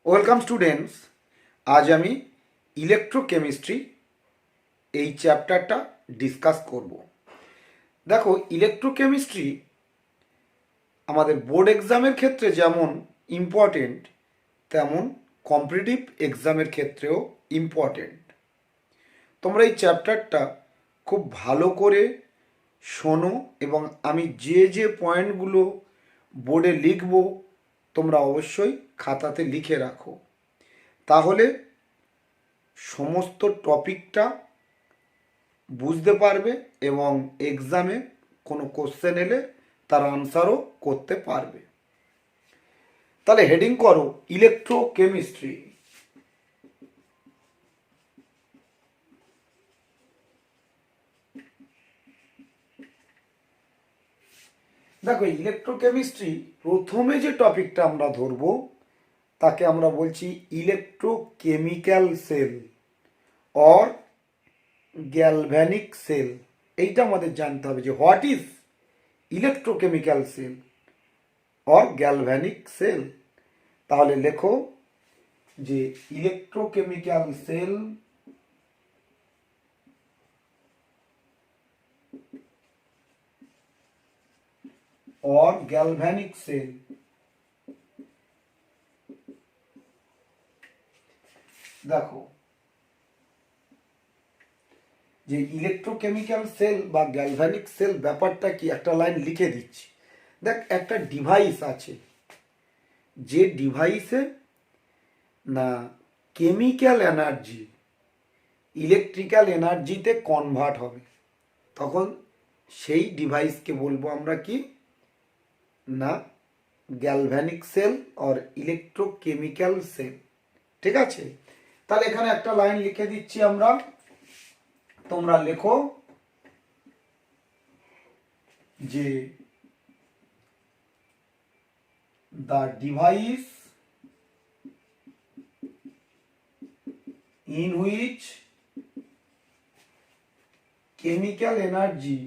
Welcome students. আজ আমি electrochemistry এই চ্যাপ্টারটা ডিসকাস করব। দেখো, ইলেকট্রোকেমিস্ট্রি আমাদের বোর্ড এক্সামের ক্ষেত্রে যেমন ইম্পর্টেন্ট, তেমন কম্পিটিটিভ এক্সামের ক্ষেত্রেও ইম্পর্টেন্ট। তোমরা এই চ্যাপ্টারটা খুব ভালো করে শোনো এবং আমি যে যে পয়েন্টগুলো বোর্ডে লিখব তোমরা অবশ্যই খাতাতে লিখে রাখো, তাহলে সমস্ত টপিকটা বুঝতে পারবে এবং এক্সামে কোনো কোশ্চেন এলে তার আনসারও করতে পারবে। তাহলে হেডিং করো ইলেকট্রোকেমিস্ট্রি। দেখো, ইলেকট্রোকেমিস্ট্রি প্রথমে যে টপিকটা আমরা ধরব তাকে আমরা বলছি electrochemical cell or galvanic cell. এইটা আমাদের জানতে হবে যে what is electrochemical cell or galvanic cell. তাহলে লেখো যে electrochemical cell or galvanic cell. দেখো, যে ইলেকট্রোকেমিক্যাল সেল বা গ্যালভ্যানিক সেল ব্যাপারটা কি, একটা লাইন লিখে দিচ্ছি। দেখ, একটা ডিভাইস আছে, যে ডিভাইসে না কেমিক্যাল এনার্জি ইলেকট্রিক্যাল এনার্জিতে কনভার্ট হবে, তখন সেই ডিভাইসকে বলবো আমরা কি না galvanic sell or electrochemical sell. ঠিক আছে, তাহলে এখানে একটা লাইন লিখে দিচ্ছি আমরা, তোমরা লেখো যে the device in which chemical energy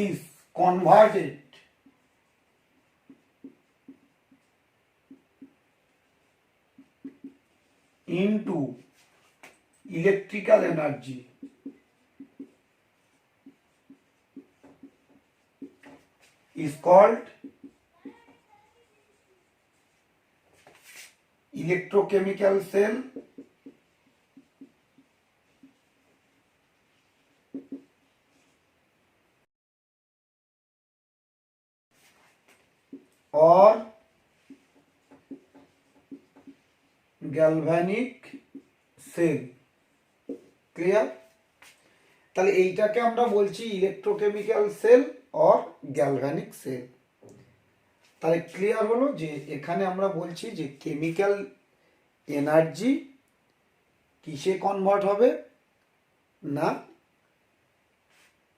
is converted into electrical energy is called electrochemical cell or galvanic cell। Clear? তাহলে এইটাকে আমরা বলছি electrochemical cell or galvanic cell. তাহলে ক্লিয়ার হলো যে এখানে আমরা বলছি যে কেমিক্যাল এনার্জি কিসে কনভার্ট হবে না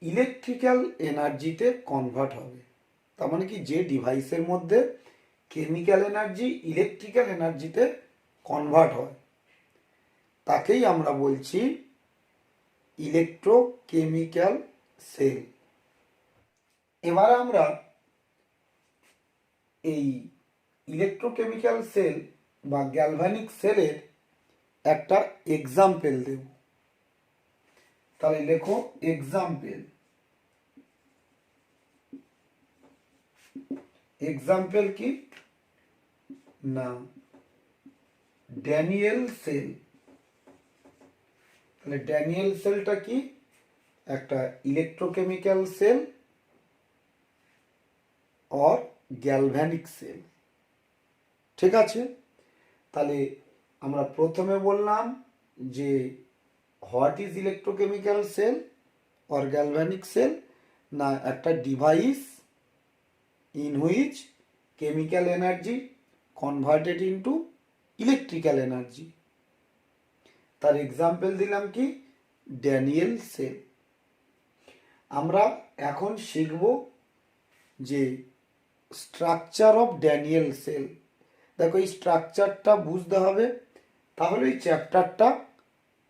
ইলেকট্রিক্যাল এনার্জিতে কনভার্ট হবে। তার মানে কি, যে ডিভাইসের মধ্যে কেমিক্যাল এনার্জি ইলেকট্রিক্যাল এনার্জিতে কনভার্ট হয় তাকেই আমরা বলছি ইলেকট্রোকেমিক্যাল সেল। এবার আমরা এই ইলেকট্রোকেমিক্যাল সেল বা গ্যালভানিক সেলের একটা এক্সাম্পল দেব। তাহলে লেখো এক্সাম্পল। এক্সাম্পল কি না ড্যানিয়েল সেল। তাহলে ড্যানিয়েল সেলটা কি, একটা electrochemical cell or galvanic cell. ঠিক আছে, তাহলে আমরা প্রথমে বললাম যে what is electrochemical cell or galvanic cell, না একটা device in which chemical energy converted into electrical energy. তার এক্সাম্পল দিলাম কি ড্যানিয়েল সেল। আমরা এখন শিখব যে স্ট্রাকচার অফ ড্যানিয়েল সেল। দেখো, এই স্ট্রাকচারটা বুঝতে হবে, তাহলে এই চ্যাপ্টারটা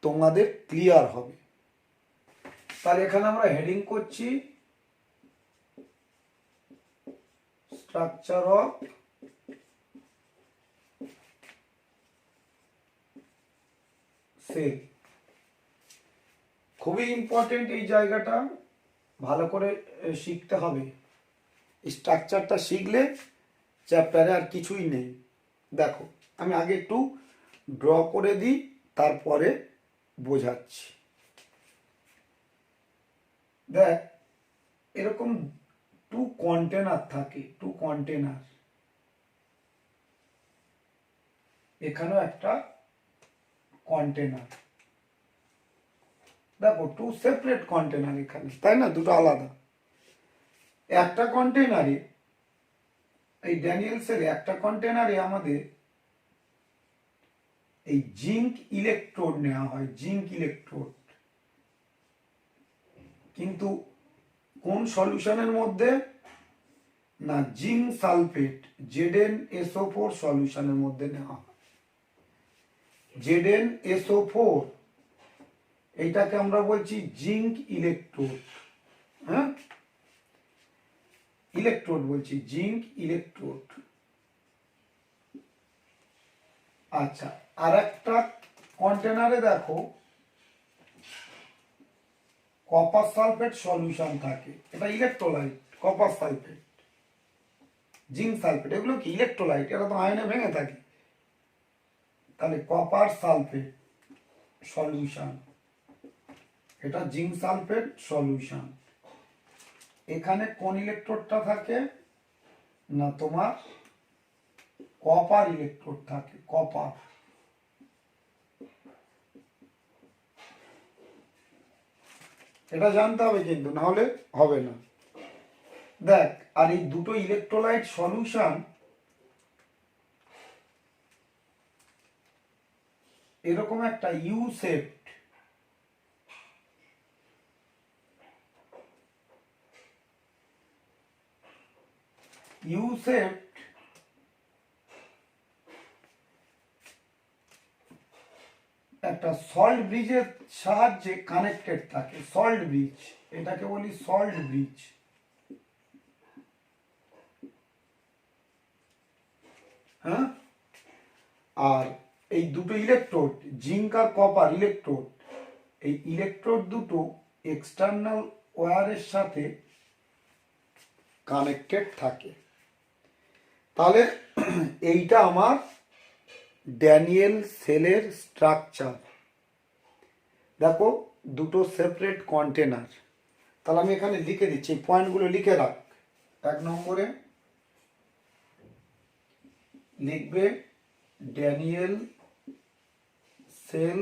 তোমাদের ক্লিয়ার হবে। তাহলে এখানে আমরা হেডিং করছি স্ট্রাকচার অফ সেল। খুবই ইম্পর্টেন্ট এই জায়গাটা, ভালো করে শিখতে হবে। স্ট্রাকচারটা শিখলে চ্যাপ্টারে আর কিছুই নেই। দেখো আমি আগে একটু ড্র করে দিই, তারপরে বোঝাচ্ছি। দেখ এরকম টু কন্টেনার থাকে, টু কন্টেনার, এখানেও একটা কন্টেনার। দেখো টু সেপারেট কন্টেনার এখানে, তাই না, দুটো আলাদা। একটা কন্টেনারে, এই ড্যানিয়েলসের একটা কন্টেনারে আমাদের এই জিঙ্ক ইলেকট্রোড নেওয়া হয়, জিঙ্ক ইলেকট্রোড। কিন্তু কোন সলিউশনের মধ্যে? না, জিঙ্ক সালফেট ZnSO4 সলিউশনের মধ্যে নেওয়া হয়। ZnSO4 এইটাকে আমরা বলছি জিঙ্ক ইলেকট্রোড। হ্যাঁ, ইলেকট্রোড বলছি, জিঙ্ক ইলেকট্রোড। আচ্ছা, আর একটা কন্টেনারে দেখো কপার সালফেট সলিউশন থাকে, এটা electrolyte. Copper sulphate, zinc sulphate, এগুলো কি ইলেকট্রোলাইট, এটা তো আয়নে ভেঙে থাকে। তাহলে কপার সালফেট সলিউশন, এটা জিঙ্ক সালফেট সলিউশন। এখানে কোন ইলেকট্রোডটা থাকে? না, তোমার কপার ইলেকট্রোড থাকে, কপার। এটা জানতে হবে কিন্তু, না হলে হবে না। দেখ, আর এই দুটো ইলেকট্রোলাইট সলিউশন এরকম একটা ইউ শেপড, ইউ শেপড একটা সল্ট ব্রিজের সাহায্যে কানেক্টেড থাকে। সল্ট ব্রিজ, এটাকে বলি সল্ট ব্রিজ। হ্যাঁ, আর এই দুটো ইলেকট্রোড, জিঙ্ক আর কপার ইলেকট্রোড, এই ইলেকট্রোড দুটো এক্সটার্নাল ওয়্যারের সাথে কানেক্টেড থাকে। তাহলে এইটা আমার ড্যানিয়েল সেলের স্ট্রাকচার। দেখো দুটো সেপারেট কন্টেনার। তাহলে আমি এখানে লিখে দিচ্ছি, এই পয়েন্টগুলো লিখে রাখ। 1 নম্বরে লিখবে Daniell cell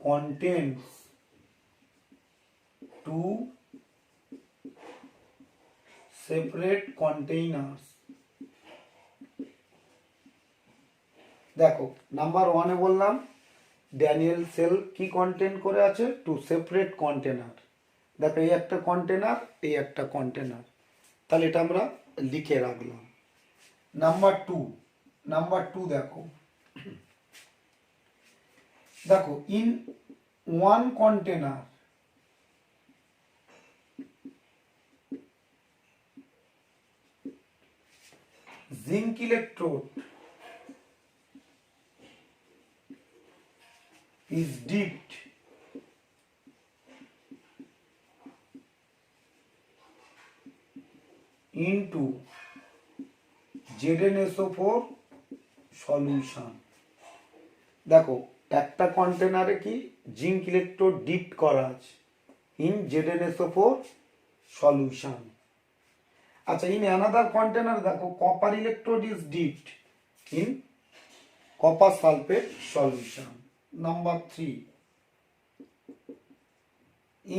contains two separate containers। দেখো নাম্বার 1-এ বললাম ড্যানিয়েল সেল কি কন্টেন করে আছে? Two separate container. দেখো এই একটা কন্টেনার, এই একটা কন্টেনার, তাহলে এটা আমরা লিখে রাখলাম। নাম্বার টু দেখো, দেখো in one container zinc electrode is dipped into ZnSO4 solution। দেখো একটা কন্টেনারে কি জিঙ্ক ইলেকট্রোড ডিপড করা আছে ইন ZnSO4 সলিউশন। আচ্ছা, ইন অ্যানাদার কন্টেনার দেখো copper electrode is dipped in copper sulphate solution. Number 3,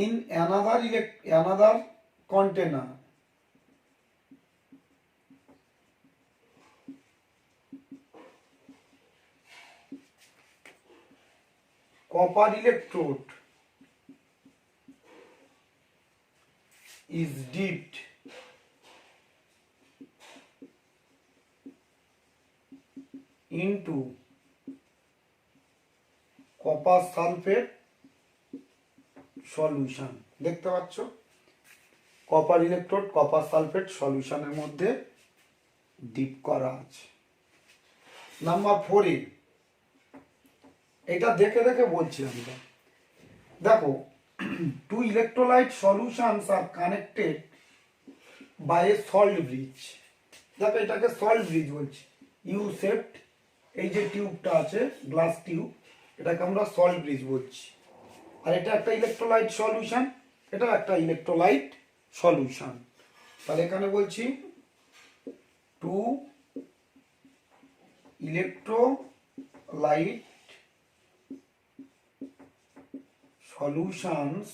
in another container copper electrode is dipped into copper sulfate solution দেখতে পাচ্ছ, কপার ইলেকট্রোড কপার সালফেট সলিউশনের মধ্যে deep করা আছে। Number 4 এটা দেখে দেখে বলছি আমরা। দেখো, two electrolyte solutions are connected by a salt bridge. দেখো এটাকে সল্ট ব্রিজ বলছি, ইউ শেপড, এই যে টিউবটা আছে গ্লাস টিউব, এটাকে আমরা সল্ট ব্রিজ বলছি। আর এটা একটা ইলেকট্রোলাইট সলিউশন, এটা একটা ইলেকট্রোলাইট সলিউশন। তাহলে এখানে বলছি two electrolyte solutions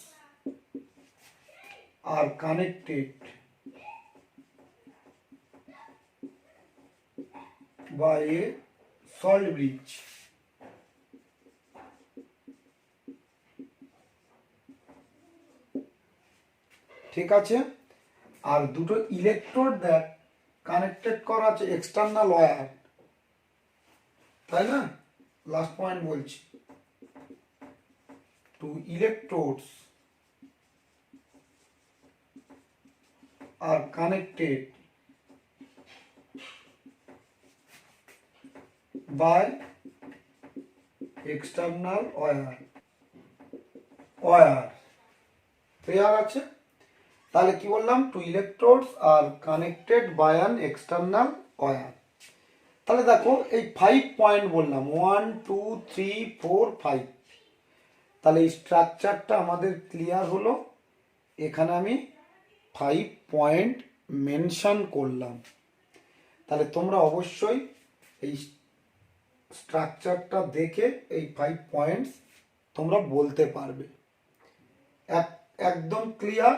are connected by a salt bridge. ঠিক আছে, আর দুটো ইলেকট্রোড দেখ কানেক্টেড করা আছে এক্সটার্নাল ওয়্যার, তাই না? লাস্ট পয়েন্ট বলছি, two electrodes are connected by external wire. Clear আছে? তাহলে কি বললাম, two electrodes are connected by an external wire. তাহলে দেখো এই 5 পয়েন্ট বললাম, 1 2 3 4 5। তাহলে এই স্ট্রাকচারটা আমাদের ক্লিয়ার হলো। এখানে আমি 5 পয়েন্ট মেনশন করলাম। তাহলে তোমরা অবশ্যই এই স্ট্রাকচারটা দেখে এই 5 পয়েন্টস তোমরা বলতে পারবে। একদম ক্লিয়ার।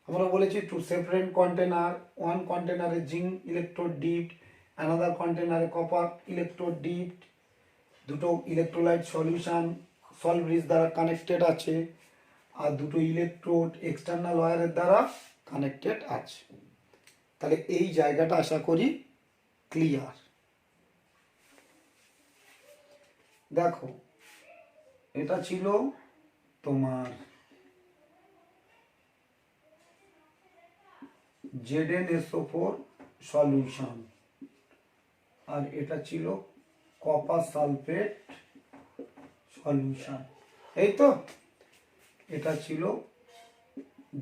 আমরা বলেছি টু সেপারেট কন্টেনার, ওয়ান কন্টেনারে জিঙ্ক ইলেকট্রোড ডিপড, অ্যানাদার কন্টেনারে কপার ইলেকট্রোড ডিপড, দুটো ইলেকট্রোলাইট সলিউশন সল্ট ব্রিজ দ্বারা কানেক্টেড আছে, আর দুটো ইলেকট্রোড এক্সটার্নাল ওয়্যারের দ্বারা কানেক্টেড আছে। তাহলে এই জায়গাটা আশা করি ক্লিয়ার। দেখো এটা ছিল তোমার ZnSO4 সলিউশন, আর এটা ছিল কপার সালফেট সলিউশন, এই তো। এটা ছিল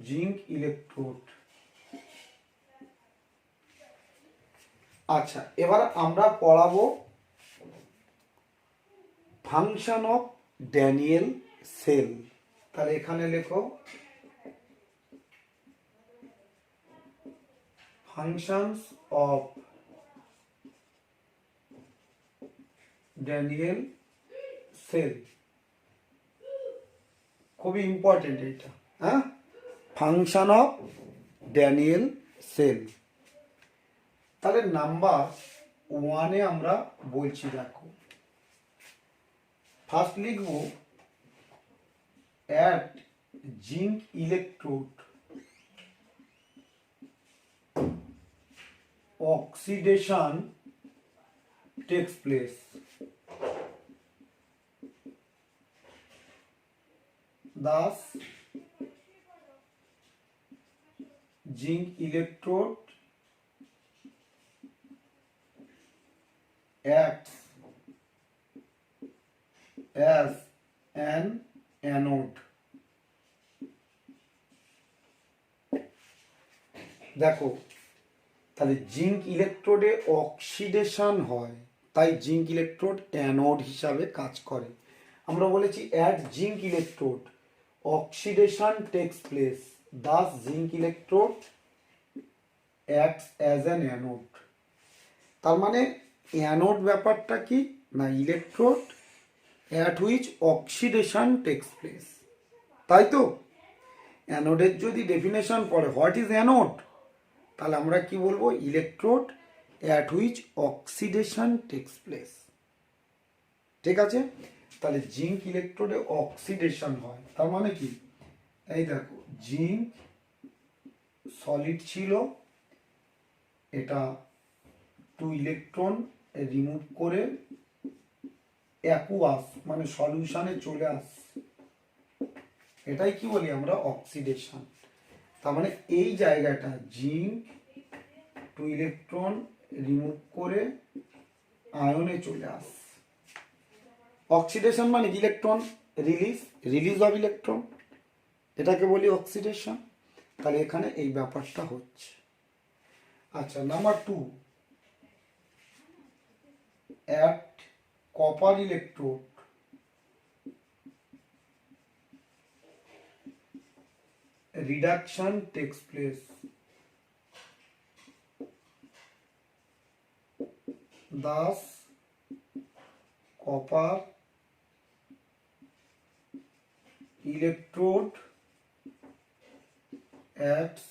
জিঙ্ক ইলেকট্রোড। আচ্ছা, এবার আমরা পড়াবো ফাংশন অফ ড্যানিয়েল সেল। তাহলে এখানে লেখো functions of Daniel cell। খুবই ইম্পর্টেন্ট এটা, হ্যাঁ, ফাংশন অফ ড্যানিয়েল সেল। তাহলে নাম্বার 1-এ আমরা বলছি, দেখো ফার্স্ট লিখব at zinc electrode oxidation takes place. Thus, zinc electrode acts as an anode. দেখো, তাহলে জিঙ্ক ইলেকট্রোডে অক্সিডেশন হয়, তাই জিঙ্ক ইলেকট্রোড অ্যানোড হিসাবে কাজ করে। আমরা বলেছি at zinc electrode oxidation takes place, Das zinc electrode acts as an anode. তার মানে অ্যানোড ব্যাপারটা কি না, electrode at which oxidation takes place, তাই তো। অ্যানোডের যদি ডেফিনেশন পড়ে হোয়াট ইজ অ্যানোড, তাহলে আমরা কি বলবো, electrode at which oxidation takes place. ঠিক আছে, তাহলে জিঙ্ক ইলেকট্রোডে অক্সিডেশন হয়, তার মানে কি, এই দেখো জিঙ্ক সলিড ছিল, এটা 2 ইলেকট্রন রিমুভ করে অ্যাকুয়াস মানে সলিউশনে চলে আসছে, এটাই কি বলি আমরা অক্সিডেশন। তার মানে এই জায়গাটা জিঙ্ক 2 ইলেকট্রন রিমুভ করে আয়নে চলে আস। অক্সিডেশন মানে ইলেকট্রন রিলিজ অফ ইলেকট্রন, এটাকে বলি অক্সিডেশন। তাহলে এখানে এই ব্যাপারটা হচ্ছে। আচ্ছা, number 2, at copper electrode reduction takes place. Thus copper electrode acts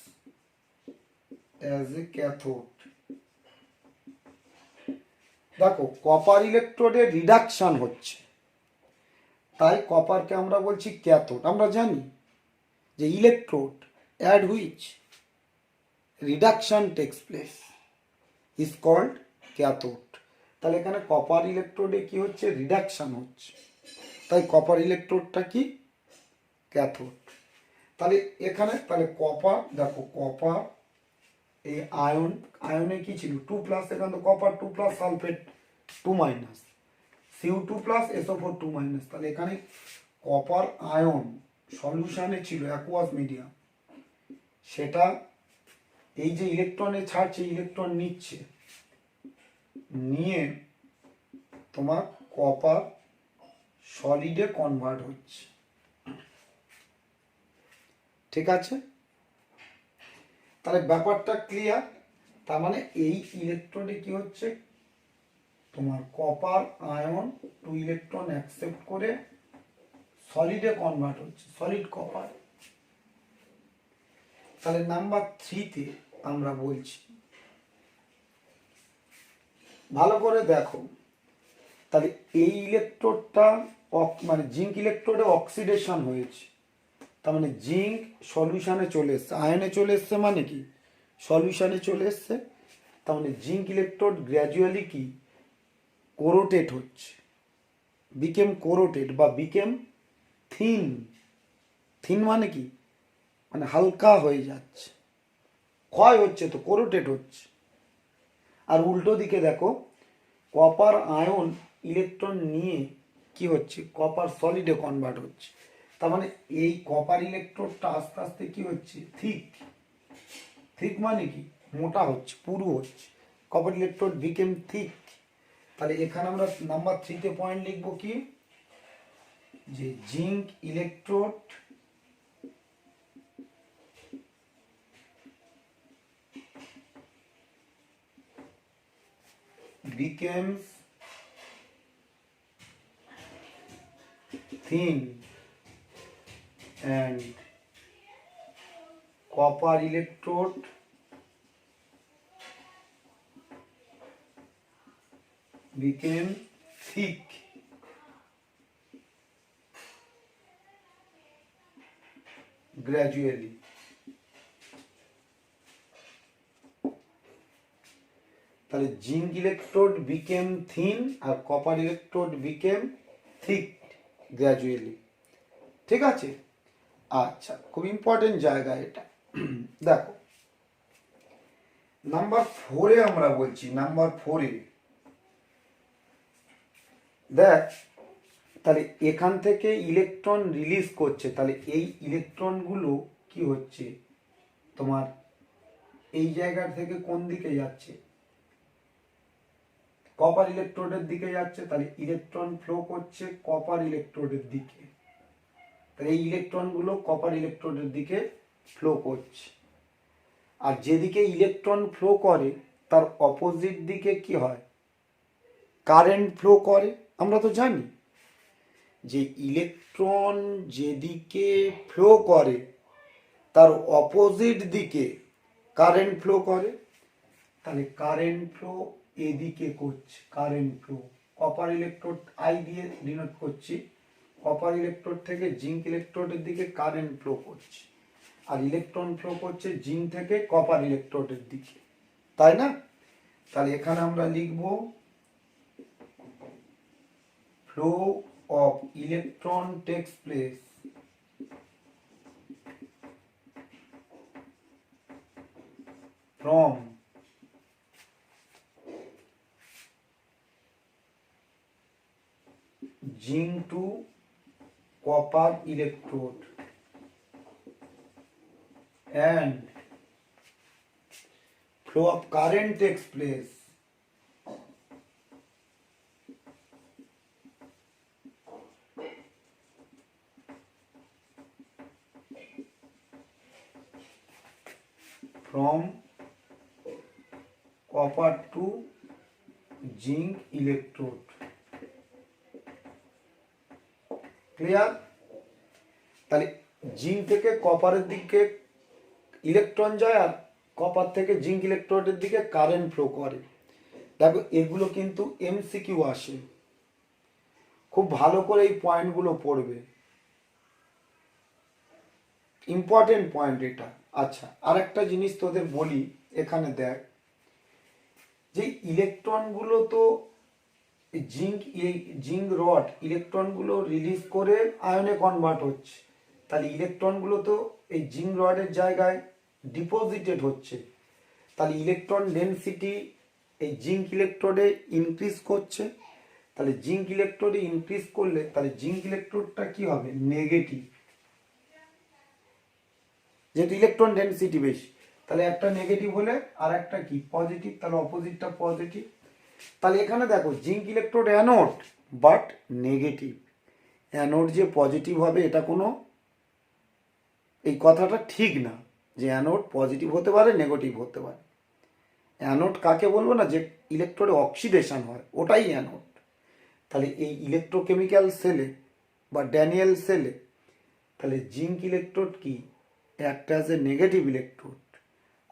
as a cathode. দেখো কপার ইলেকট্রোডে রিডাকশন হচ্ছে, তাই কপারকে আমরা বলছি ক্যাথোড। আমরা জানি যে electrode at which reduction takes place is called cathode. তাহলে এখানে কপার ইলেকট্রোডে কি হচ্ছে, রিডাকশন হচ্ছে, তাই কপার ইলেকট্রোডটা কি, ক্যাথোড। তাহলে এখানে তাহলে কপার, দেখো কপার এই আয়নে কি ছিল 2+, এখানে তো কপার 2+, সালফেট 2-, Cu2+, SO4 2-, তাহলে এখানে কপার আয়ন সলিউশনে ছিল অ্যাকুয়াস মিডিয়াম, সেটা এই যে ইলেকট্রনে ছাড়ছে, ইলেকট্রন নিচ্ছে, নিয়ে তোমার কপার সলিডে কনভার্ট হচ্ছে। ঠিক আছে, তাহলে ব্যাপারটা ক্লিয়ার। তার মানে এই ইলেকট্রনে কি হচ্ছে, তোমার কপার আয়ন 2 ইলেকট্রন অ্যাকসেপ্ট করে সলিডে কনভার্ট হচ্ছে, সলিড কপার। তাহলে নাম্বার 3-তে আমরা বলছি, ভালো করে দেখো, তাহলে এই ইলেকট্রোডটা মানে জিঙ্ক ইলেকট্রোডে অক্সিডেশন হয়েছে, তার মানে জিঙ্ক সলিউশনে চলে এসছে, আয়নে চলে এসছে মানে কি সলিউশনে চলে এসছে। তার মানে জিঙ্ক ইলেকট্রোড গ্র্যাজুয়ালি কি কোরোটেড হচ্ছে, বিকেম কোরোটেড বা বিকেম থিন। থিন মানে কি, মানে হালকা হয়ে যাচ্ছে, ক্ষয় হচ্ছে, তো কোরোটেড হচ্ছে। আর উল্টো দিকে দেখো, কপার আয়ন ইলেকট্রন নিয়ে কি হচ্ছে, কপার সলিডে কনভার্ট হচ্ছে। তার মানে এই কপার ইলেকট্রোডটা আস্তে আস্তে কি হচ্ছে, থিক মানে কি মোটা হচ্ছে, পুরু হচ্ছে, কপার ইলেকট্রোড বিকেম থিক। তাহলে এখানে আমরা নাম্বার 3-তে পয়েন্ট লিখবো কি, যে zinc electrode becomes thin and copper electrode became thick gradually. তাহলে জিঙ্ক ইলেকট্রোড বিকেম থিন আর copper electrode became thick gradually. ঠিক আছে, আচ্ছা, খুব ইম্পর্টেন্ট জায়গা এটা। দেখো নাম্বার 4-এ আমরা বলছি, নাম্বার 4-এ দেখ, তাহলে এখান থেকে ইলেকট্রন রিলিজ করছে, তাহলে এই ইলেকট্রনগুলো কি হচ্ছে, তোমার এই জায়গা থেকে কোন দিকে যাচ্ছে, কপার ইলেকট্রোডের দিকে যাচ্ছে। তাহলে ইলেকট্রন ফ্লো করছে কপার ইলেকট্রোডের দিকে, তাহলে এই ইলেকট্রনগুলো কপার ইলেকট্রোডের দিকে ফ্লো করছে। আর যেদিকে ইলেকট্রন ফ্লো করে তার অপোজিট দিকে কি হয়, কারেন্ট ফ্লো করে। আমরা তো জানি যে ইলেকট্রন যেদিকে ফ্লো করে তার অপোজিট দিকে কারেন্ট ফ্লো করে। তাহলে কারেন্ট ফ্লো এদিকে করছে, current flow copper electrode I দিয়ে ডিনোট করছি, কপার ইলেকট্রোড থেকে জিঙ্ক ইলেকট্রোডের দিকে কারেন্ট ফ্লো করছে, আর ইলেকট্রন ফ্লো করছে জিঙ্ক থেকে কপার ইলেকট্রোডের দিকে, তাই না? তাহলে এখানে আমরা লিখব flow of electron takes place from zinc to copper electrode and flow of current takes place from copper to zinc electrode. Clear? তাহলে জিঙ্ক থেকে কপারের দিকে ইলেকট্রন যায় আর কপার থেকে জিঙ্ক ইলেকট্রোডের দিকে কারেন্ট ফ্লো করে। দেখো এগুলো কিন্তু এমসিকিউ আসে, খুব ভালো করে এই পয়েন্টগুলো পড়বে, ইম্পর্টেন্ট পয়েন্ট এটা। আচ্ছা, আর একটা জিনিস তোদের বলি, এখানে দেখ যে ইলেকট্রনগুলো তো জিঙ্ক রড ইলেকট্রনগুলো রিলিজ করে আয়নে কনভার্ট হচ্ছে, তাহলে ইলেকট্রনগুলো তো এই জিঙ্ক রডের জায়গায় ডিপোজিটেড হচ্ছে, তাহলে ইলেকট্রন ডেনসিটি এই জিঙ্ক ইলেকট্রোডে ইনক্রিজ করছে। তাহলে জিঙ্ক ইলেকট্রোডে ইনক্রিজ করলে তাহলে জিঙ্ক ইলেকট্রোডটা কি হবে? নেগেটিভ, যেহেতু ইলেকট্রন ডেনসিটি বেশি। তাহলে একটা নেগেটিভ হলে আর একটা কি? পজিটিভ, তাহলে অপোজিটটা পজিটিভ। তাহলে এখানে দেখো zinc electrode anode but negative, anode যে পজিটিভ হবে এটা কোনো এই কথাটা ঠিক না যে অ্যানোড পজিটিভ হতে পারে নেগেটিভ হতে পারে। অ্যানোড কাকে বলবো না, যে ইলেকট্রোডে অক্সিডেশন হয় ওটাই অ্যানোড। তাহলে এই ইলেকট্রোকেমিক্যাল সেলে বা ড্যানিয়েল সেলে তাহলে জিঙ্ক ইলেকট্রোড কি act as a negative electrode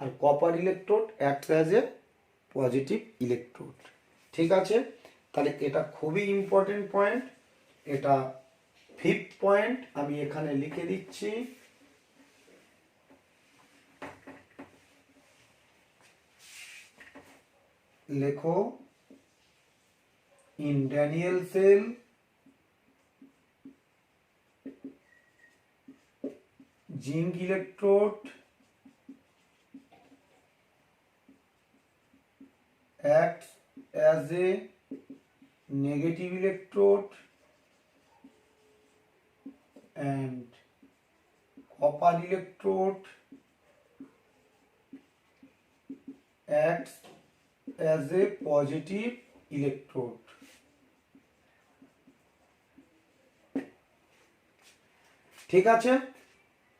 আর copper electrode act as a positive electrode. ঠিক আছে? তাহলে এটা খুবই ইম্পর্টেন্ট পয়েন্ট, এটা 5th পয়েন্ট আমি এখানে লিখে দিচ্ছি। লেখো, in Daniell cell zinc electrode acts as a negative electrode and copper electrode acts as a positive electrode. ঠিক আছে?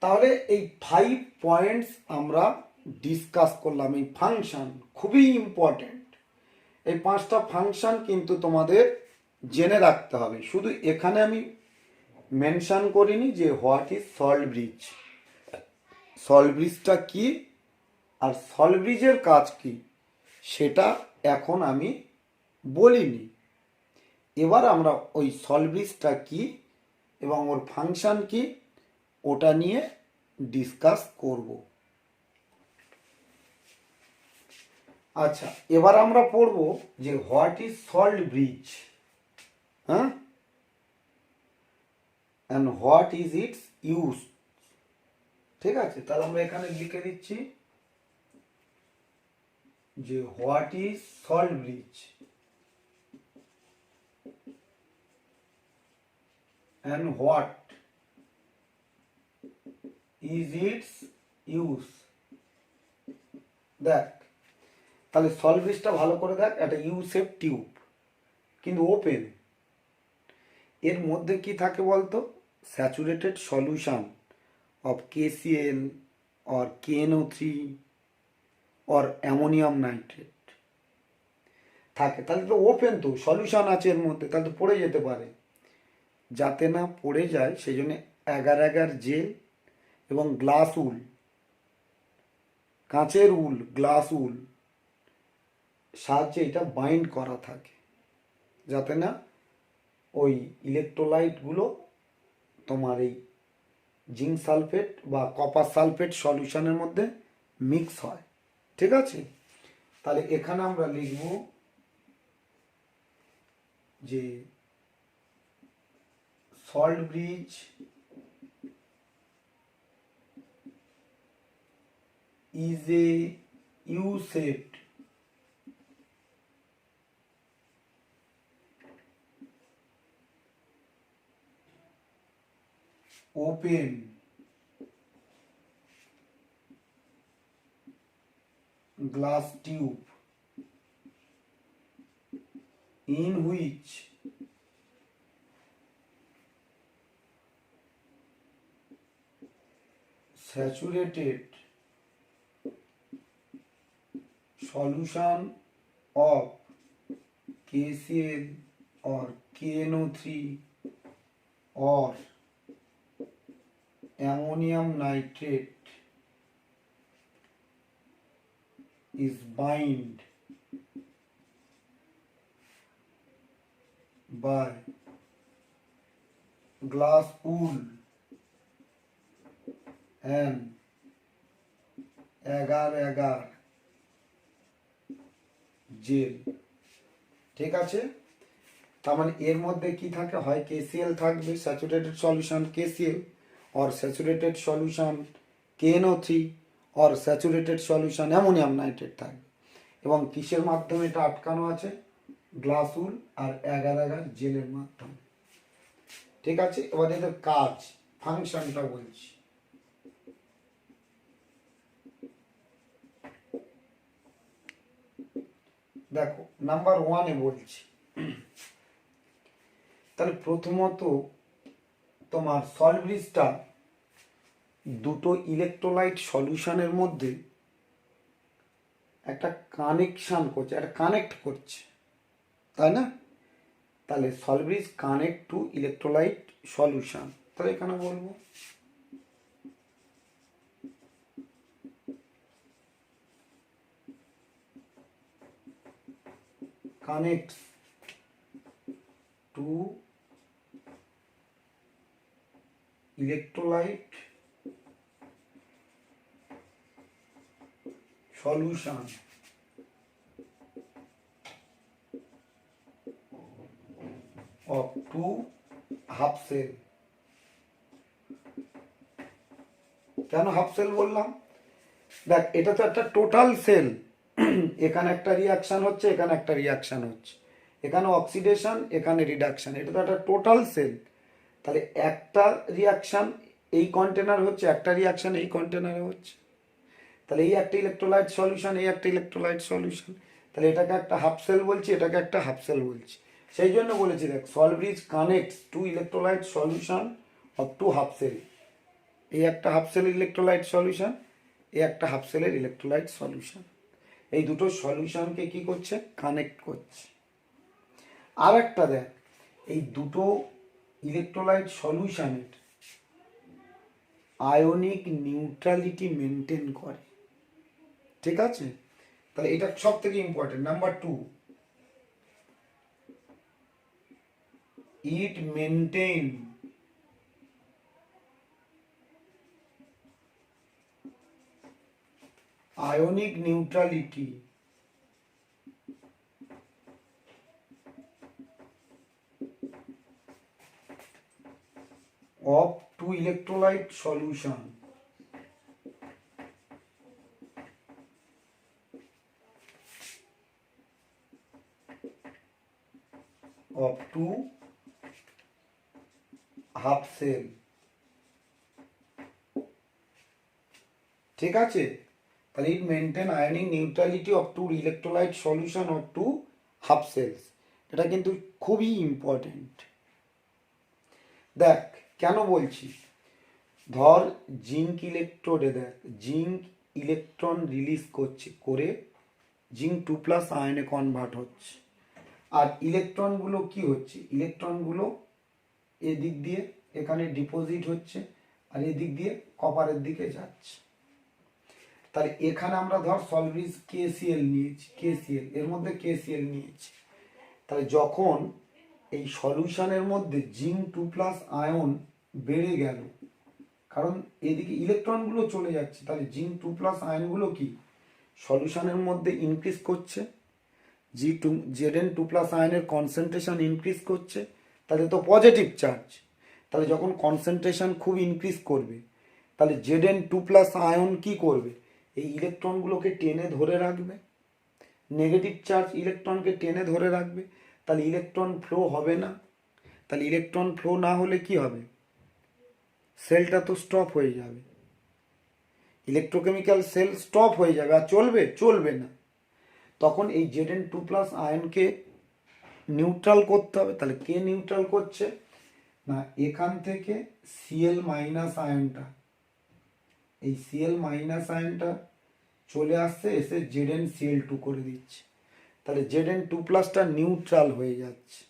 তাহলে এই 5 পয়েন্টস আমরা ডিসকাস করলাম। এই ফাংশন খুবই ইম্পর্টেন্ট, এই 5টা ফাংশন কিন্তু তোমাদের জেনে রাখতে হবে। শুধু এখানে আমি মেনশন করিনি যে what is salt bridge, salt ব্রিজটা কি আর সল্ট ব্রিজের কাজ কি সেটা এখন আমি বলিনি। এবার আমরা ওই সল্ট ব্রিজটা কি এবং ওর ফাংশন কি ওটা নিয়ে ডিসকাস করব। আচ্ছা, এবার আমরা পড়ব যে হোয়াট ইজ সল্ট ব্রিজ, হ্যাঁ, and what is it's use. ঠিক আছে? তাহলে আমরা এখানে লিখে দিচ্ছি যে what is salt bridge and what is it's use. দেখ তাহলে সল্ট ব্রিজটা ভালো করে দেখ, একটা ইউ শেপ টিউব কিন্তু ওপেন, এর মধ্যে কি থাকে বলতো? Saturated solution of KCl or KNO3 or ammonium nitrate থাকে। তাহলে তো ওপেন, তো সলিউশন আছে এর মধ্যে, তাহলে তো পড়ে যেতে পারে। যাতে না পড়ে যায় সেই জন্য এগার এগার জেল এবং গ্লাস উল, কাঁচের উল, গ্লাস উল সাহায্যে এটা বাইন্ড করা থাকে, যাতে না ওই ইলেকট্রোলাইটগুলো তোমার এই জিঙ্ক সালফেট বা কপার সালফেট সলিউশনের মধ্যে মিক্স হয়। ঠিক আছে? তাহলে এখানে আমরা লিখব যে salt bridge is a U shaped, open, glass tube in which saturated solution of KCl or KNO3 or ammonium nitrate is bind by glass wool and agar gel. ঠিক আছে, তার মানে এর মধ্যে কি থাকে, হয় KCl থাকবে saturated solution KCl, or saturated solution KNO3 or saturated solution ammonium nitrate থাকবে। এবং কিসের মাধ্যমে এটা আটকানো আছে, গ্লাস উল আর এগার জেলের মাধ্যমে। ঠিক আছে, এবার এদের কাজ ফাংশনটা বলছি। দেখো নাম্বার 1-এ বলছি, তাহলে প্রথমত তোমার সলব্রিজটা দুটো ইলেকট্রোলাইট সলিউশনের মধ্যে একটা কানেকশন করছে, একটা কানেক্ট করছে, তাই না? তাহলে সলব্রিজ কানেক্ট টু ইলেকট্রোলাইট সলিউশন, তাহলে এখানে বলবো connects to electrolyte solution of two half cell। কেন হাফ সেল বললাম, দেখ এটা তো একটা টোটাল সেল, এখানে একটা রিয়াকশন হচ্ছে, এখানে একটা রিয়াকশন হচ্ছে, এখানে অক্সিডেশন, এখানে রিডাকশন, এটা তো একটা টোটাল সেল। তাহলে একটা রিয়াকশন এই কন্টেনার হচ্ছে, একটা রিয়াকশন এই কন্টেনারে হচ্ছে, তাহলে এই একটা ইলেকট্রোলাইট সলিউশন, এই একটা ইলেকট্রোলাইট সলিউশন, তাহলে এটাকে একটা হাফ সেল বলছি, এটাকে একটা হাফ সেল বলছি। সেই জন্য বলেছি দেখ salt bridge connects to electrolyte solution of two half cell, এই একটা হাফ সেল ইলেকট্রোলাইট সলিউশন, এই একটা হাফ সেলের ইলেকট্রোলাইট সলিউশন, এই দুটো সলিউশনকে কি করছে, কানেক্ট করছে। আর একটা দেখ, এই দুটো ইলেকট্রোলাইট সলিউশনের আয়নিক নিউট্রালিটি মেনটেন করে। ঠিক আছে, তাহলে এটা সব থেকে important. Number 2, it maintain ionic neutrality of two electrolyte solution of two half cell। ঠিক আছে, তাহলে it maintain ionic neutrality of two electrolyte solution of two half cells, এটা কিন্তু খুবই ইম্পর্টেন্ট। দেখ কেন বলছি, ধর জিঙ্ক ইলেকট্রোডে দেখ জিঙ্ক ইলেকট্রন রিলিজ করছে, করে জিঙ্ক 2+ আয়নে কনভার্ট হচ্ছে, আর ইলেকট্রনগুলো কি হচ্ছে, ইলেকট্রনগুলো এদিক দিয়ে এখানে ডিপোজিট হচ্ছে, আর এদিক দিয়ে কপারের দিকে যাচ্ছে। তাহলে এখানে আমরা ধর সলব্রিজ KCl নিয়েছি, KCl এর মধ্যে KCl নিয়েছি, তাহলে যখন এই সলিউশনের মধ্যে জিঙ্ক 2+ আয়ন বেড়ে গেল, কারণ এদিকে ইলেকট্রনগুলো চলে যাচ্ছে, তাহলে জিঙ্ক 2+ আয়নগুলো কি সলিউশনের মধ্যে ইনক্রিজ করছে, Zn2+ আয়নের কনসেন্ট্রেশন ইনক্রিজ করছে, তাহলে তো পজিটিভ চার্জ। তাহলে যখন কনসেন্ট্রেশন খুব ইনক্রিজ করবে, তাহলে Zn2+ আয়ন কি করবে, এই ইলেকট্রনগুলোকে টেনে ধরে রাখবে, নেগেটিভ চার্জ ইলেকট্রনকে টেনে ধরে রাখবে, তাহলে ইলেকট্রন ফ্লো হবে না। তাহলে ইলেকট্রন ফ্লো না হলে কি হবে? সেলটা তো স্টপ হয়ে যাবে, ইলেকট্রোকেমিক্যাল সেল স্টপ হয়ে যাবে। আর চলবে? চলবে না। তখন এই Zn2+ আয়নকে নিউট্রাল করতে হবে। তাহলে কে নিউট্রাল করছে? না, এখান থেকে Cl- আয়নটা, এই Cl- আয়নটা চলে আসছে, এসে ZnCl2 করে দিচ্ছে। তাহলে Zn2+টা নিউট্রাল হয়ে যাচ্ছে।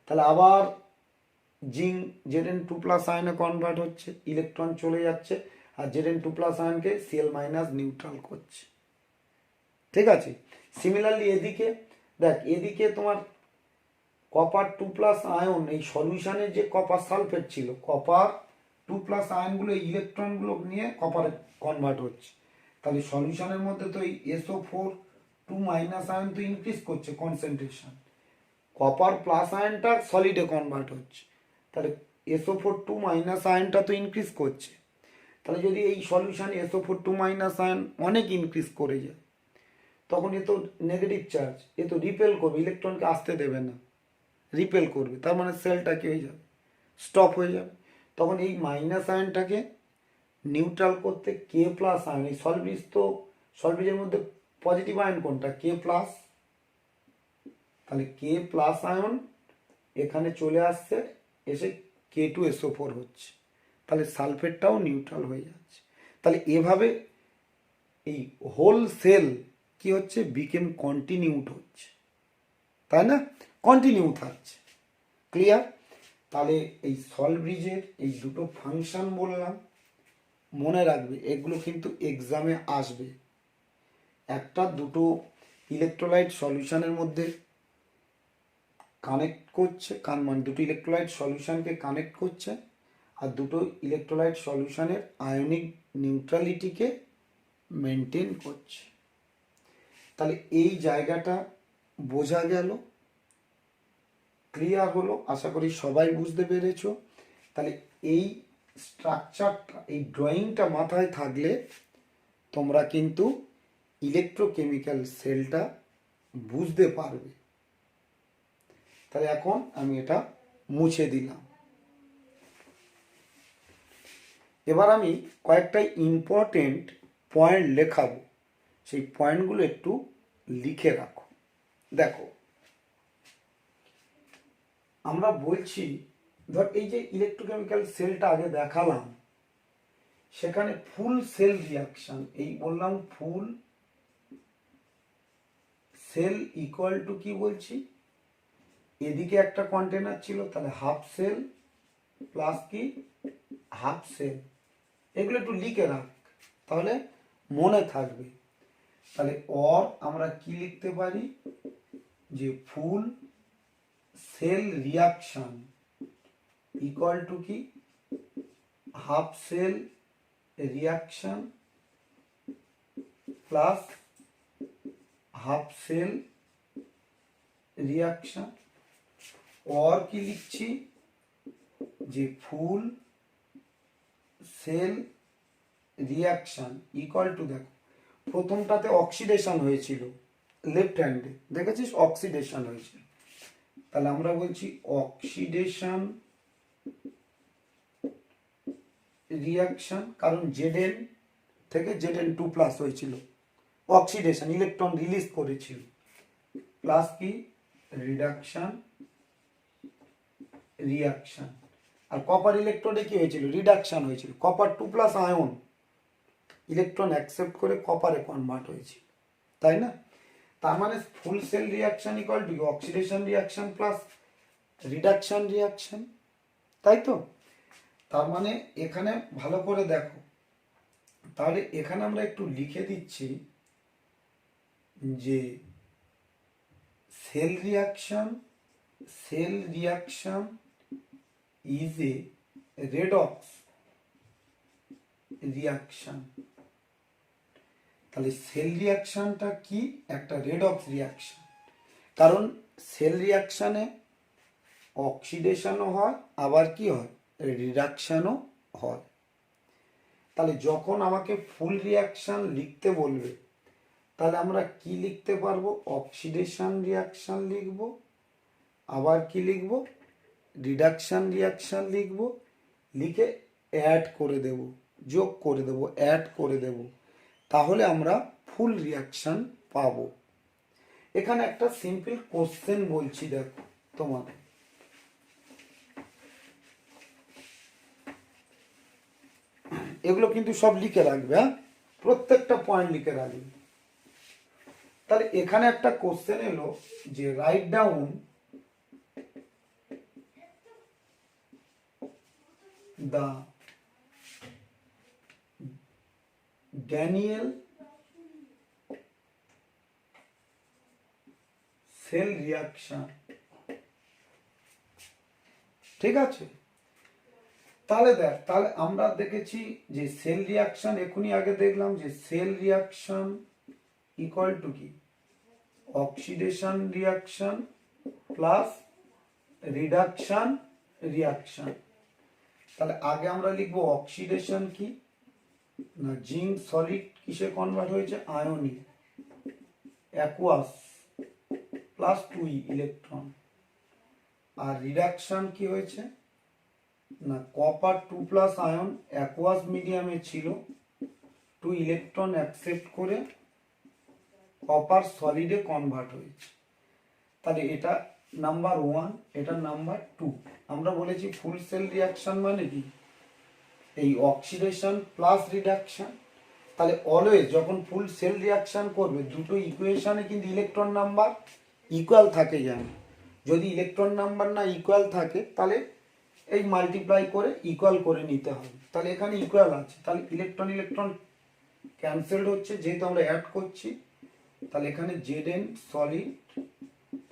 তাহলে আবার জিঙ্ক Zn2+ আয়নে কনভার্ট হচ্ছে, ইলেকট্রন চলে যাচ্ছে, আর Zn2+ আয়নকে Cl- নিউট্রাল করছে। ঠিক আছে। সিমিলারলি এদিকে দেখ, এদিকে তোমার কপার 2+ আয়ন, এই সলিউশনে যে কপার সালফেট ছিল, কপার 2+ আয়নগুলো ইলেকট্রনগুলো নিয়ে কপারে কনভার্ট হচ্ছে। তাহলে সলিউশনের মধ্যে তো এই SO4 2- আয়ন তো ইনক্রিজ করছে কনসেন্ট্রেশন, কপার প্লাস আয়নটা সলিডে কনভার্ট হচ্ছে, তাহলে SO4 2- আয়নটা তো ইনক্রিজ করছে। তাহলে যদি এই সলিউশন SO4 2- আয়ন অনেক ইনক্রিজ করে যায়, তখন এ তো নেগেটিভ চার্জ, এ তো রিপেল করবে, ইলেকট্রনকে আসতে দেবে না, রিপেল করবে। তার মানে সেলটা কি হয়ে যাবে? স্টপ হয়ে যাবে। তখন এই মাইনাস আয়নটাকে নিউট্রাল করতে K+ আয়ন, এই সলব্রিজ তো, সলব্রিজের মধ্যে পজিটিভ আয়ন কোনটা? K+। তাহলে K+ আয়ন এখানে চলে আসছে, এসে K2SO4 হচ্ছে, তাহলে সালফেটটাও নিউট্রাল হয়ে যাচ্ছে। তাহলে এভাবে এই হোল সেল কি হচ্ছে? বিকেম কন্টিনিউড হচ্ছে, তাই না? কন্টিনিউ থাকছে। ক্লিয়ার? তাহলে এই সলব্রিজের এই দুটো ফাংশন বললাম, মনে রাখবে এগুলো কিন্তু এক্সামে আসবে। একটা দুটো ইলেকট্রোলাইট সলিউশনের মধ্যে কানেক্ট করছে, মানে দুটো ইলেকট্রোলাইট সলিউশনকে কানেক্ট করছে, আর দুটো ইলেকট্রোলাইট সলিউশনের আয়নিক নিউট্রালিটিকে মেনটেন করছে। তাহলে এই জায়গাটা বোঝা গেল, ক্লিয়ার হলো? আশা করি সবাই বুঝতে পেরেছ। তাহলে এই স্ট্রাকচারটা, এই ড্রয়িংটা মাথায় থাকলে তোমরা কিন্তু ইলেকট্রোকেমিক্যাল সেলটা বুঝতে পারবে। তাহলে এখন আমি এটা মুছে দিলাম। এবার আমি কয়েকটা ইম্পর্টেন্ট পয়েন্ট লেখাবো, সেই পয়েন্টগুলো একটু লিখে রাখো। দেখো, আমরা বলছি, ধর এই যে ইলেকট্রোকেমিক্যাল সেলটা আগে দেখালাম, সেখানে ফুল সেল রিয়াকশন, এই বললাম ফুল সেল ইকুয়াল টু কি বলছি? এদিকে একটা কন্টেনার ছিল, তাহলে হাফ সেল প্লাস কি হাফ সেল। এগুলো একটু লিখে রাখ, তাহলে মনে থাকবে। তাহলে অর আমরা কি লিখতে পারি? যে full cell reaction equal to কি half cell reaction plus half cell reaction. और কি লিখছি? যে full cell reaction equal to, দেখো প্রথমটাতে অক্সিডেশন হয়েছিল, লেফট হ্যান্ডে দেখেছিস অক্সিডেশন হয়েছিল, তাহলে আমরা বলছি অক্সিডেশন রিয়াকশন, কারণ Zn থেকে Zn2+ হয়েছিল, অক্সিডেশন ইলেকট্রন রিলিজ করেছিল, প্লাস কি রিডাকশন রিয়াকশন। আর কপার ইলেকট্রনে কি হয়েছিল? রিডাকশন হয়েছিল, কপার 2+ আয়ন ইলেকট্রন অ্যাকসেপ্ট করে কপারে কনভার্ট হয়েছিল, তাই না? তার মানে full cell reaction equal to oxidation reaction plus reduction reaction, তাই তো? তার মানে এখানে ভালো করে দেখো, তাহলে এখানে আমরা একটু লিখে দিচ্ছি যে cell reaction is a redox reaction. তাহলে সেল রিয়াকশনটা কি? একটা রেডক্স রিয়াকশন, কারণ সেল রিয়াকশনে অক্সিডেশনও হয়, আবার কি হয়? রিডাকশনও হয়। তাহলে যখন আমাকে ফুল রিয়াকশন লিখতে বলবে তাহলে আমরা কি লিখতে পারবো? অক্সিডেশন রিয়াকশন লিখব, আবার কি লিখব? রিডাকশন রিয়াকশন লিখব, লিখে অ্যাড করে দেব, যোগ করে দেব, অ্যাড করে দেব, তাহলে আমরা ফুল রিয়াকশন পাবো। এখানে একটা সিম্পল কোশ্চেন বলছি, দেখো তোমাদের, এগুলো কিন্তু সব লিখে রাখবে, হ্যাঁ, প্রত্যেকটা পয়েন্ট লিখে রাখবে। তাহলে এখানে একটা কোশ্চেন এলো যে write down the Daniell cell reaction. ঠিক আছে, তাহলে দেখ, তাহলে আমরা দেখেছি যে সেল রিয়াকশন, এখনই আগে দেখলাম যে সেল রিয়াকশন ইকুয়াল টু কি? Oxidation reaction plus reduction reaction. তাহলে আগে আমরা লিখবো অক্সিডেশন কি না, জিঙ্ক সলিড কিসে কনভার্ট হয়েছে? আয়নি, অ্যাকুয়াস প্লাস 2 ইলেকট্রন। আর রিডাকশন কি হয়েছে না, কপার 2 প্লাস আয়ন অ্যাকুয়াস মিডিয়ামে ছিল, 2 ইলেকট্রন অ্যাকসেপ্ট করে কপার সলিডে কনভার্ট হয়েছে। তাহলে এটা নাম্বার 1, এটা নাম্বার 2। আমরা বলেছি ফুল সেল রিয়াকশন মানে কি? এই অক্সিডেশন প্লাস রিডাকশন। তাহলে অলওয়েজ যখন ফুল সেল রিয়াকশন করবে দুটো ইকুয়েশনে কিন্তু ইলেকট্রন নাম্বার ইকুয়াল থাকে, জানো। যদি ইলেকট্রন নাম্বার না ইকুয়াল থাকে তাহলে এই মাল্টিপ্লাই করে ইকুয়াল করে নিতে হবে। তাহলে এখানে ইকুয়াল আছে, তাহলে ইলেকট্রন ইলেকট্রন ক্যান্সেলড হচ্ছে যেহেতু আমরা অ্যাড করছি। তাহলে এখানে Zn solid